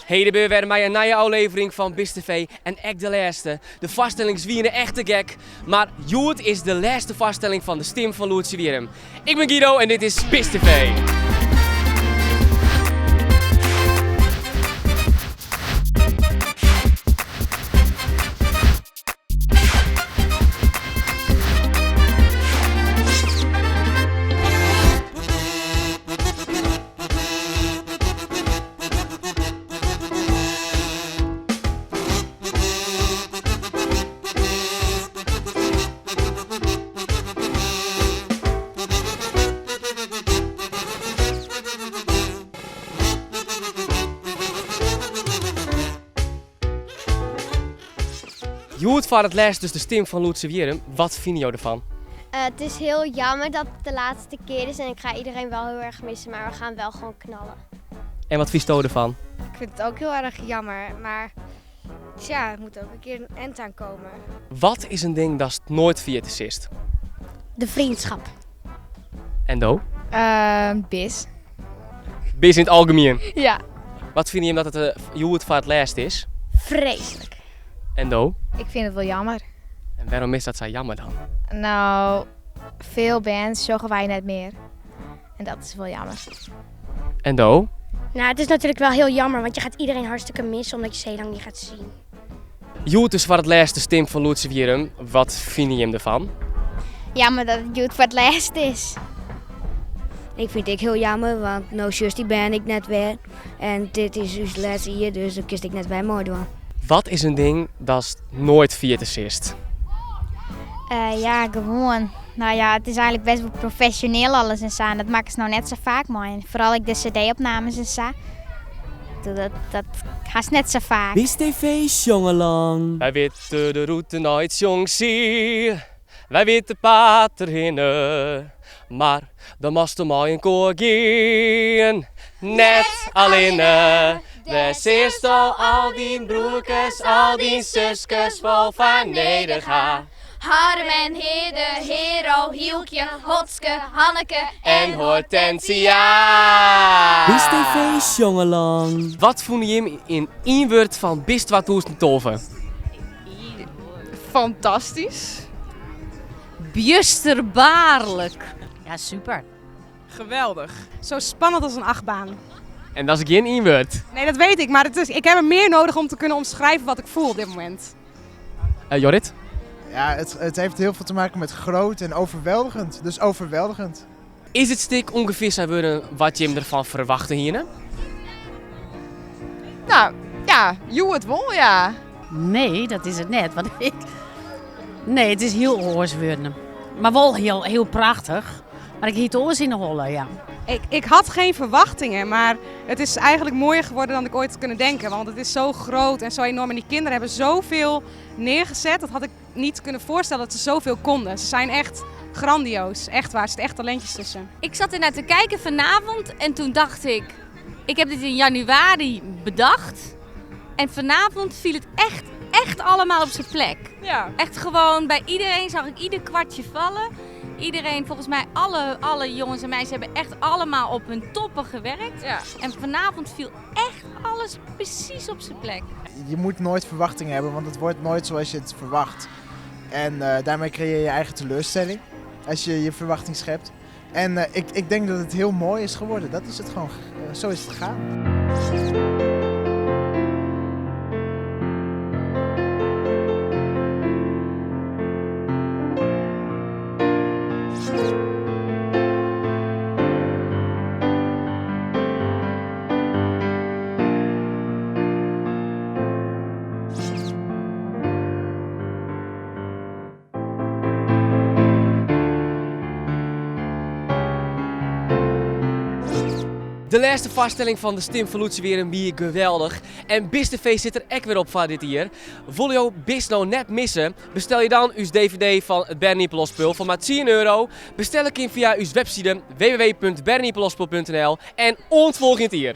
Heden ben weer bij een nieuwe aflevering van BIS TV en echt de laatste. De vaststelling is wie een echte gek, maar Joet is de laatste vaststelling van de stem van Loertje Wierum. Ik ben Guido en dit is BIS TV. Joet voor het laatst dus de stem van Loertje Wierum. Wat vind je ervan? Het is heel jammer dat het de laatste keer is en ik ga iedereen wel heel erg missen, maar we gaan wel gewoon knallen. En wat vind je ervan? Ik vind het ook heel erg jammer, maar tja, er moet ook een keer een eind aan komen. Wat is een ding dat nooit via het is? De vriendschap. En do? BIS. BIS in het algemeen. Ja. Wat vind je dat het Joet voor het laatst is? Vreselijk. En do? Ik vind het wel jammer. En waarom is dat zo jammer dan? Nou, veel bands zorgen wij net meer. En dat is wel jammer. En do? Nou, het is natuurlijk wel heel jammer, want je gaat iedereen hartstikke missen omdat je ze heel lang niet gaat zien. Joet is voor het laatste stem van Loertje Wierum. Wat vind je hem ervan? Jammer dat het Joet voor het laatst is. Ik vind het heel jammer, want nou juist die ben ik net weer. En dit is dus de laatste hier, dus dan kist ik net bij mooi doen. Wat is een ding dat nooit via het is? Ja, gewoon. Nou ja, het is eigenlijk best wel professioneel alles en zo. En dat maken ze nou net zo vaak mooi. En vooral ik de cd-opnames en zo. Dat gaat net zo vaak. BIS TV, jongelang. Wij weten de route nooit jong zie. Wij weten pater hinnen. Maar dan moest er maar een koor gaan. Net alleen. De zist al die broertjes, al die zusjes vol van nederga. Harm en Hede, Hero, Hielkje, Hotske, Hanneke En Hortensia. BIS TV, jongelang. Wat vond je hem in één woord van BIS 2012? Fantastisch. Bjusterbaarlijk. Ja, super. Geweldig. Zo spannend als een achtbaan. En dat is geen één woord. Nee, dat weet ik, maar ik heb er meer nodig om te kunnen omschrijven wat ik voel op dit moment. Jorrit? Ja, het heeft heel veel te maken met groot en overweldigend. Dus overweldigend. Is het stik ongeveer zou worden wat je hem ervan verwachtte hier? Nou, ja, het won, ja. Nee, dat is het net. Nee, het is heel oorswurden. Maar wel heel prachtig. Maar ik hiet oors in de holle, ja. Ik had geen verwachtingen, maar het is eigenlijk mooier geworden dan ik ooit had kunnen denken. Want het is zo groot en zo enorm. En die kinderen hebben zoveel neergezet. Dat had ik niet kunnen voorstellen dat ze zoveel konden. Ze zijn echt grandioos. Echt waar, er zitten echt talentjes tussen. Ik zat ernaar te kijken vanavond en toen dacht ik heb dit in januari bedacht. En vanavond viel het echt allemaal op zijn plek. Ja. Echt gewoon, bij iedereen zag ik ieder kwartje vallen. Iedereen, volgens mij alle jongens en meisjes hebben echt allemaal op hun toppen gewerkt. Ja. En vanavond viel echt alles precies op zijn plek. Je moet nooit verwachtingen hebben, want het wordt nooit zoals je het verwacht. En daarmee creëer je je eigen teleurstelling, als je je verwachting schept. En ik denk dat het heel mooi is geworden. Dat is het gewoon. Zo is het gegaan. De laatste vaststelling van de stem van Loertje Wierum wie geweldig. En BIS TV zit er echt weer op van dit hier. Wil je BIS nou net missen? Bestel je dan uw DVD van het Berniepelospul voor maar €10. Bestel ik hem via uw website www.berniepelospul.nl en ontvolg het hier.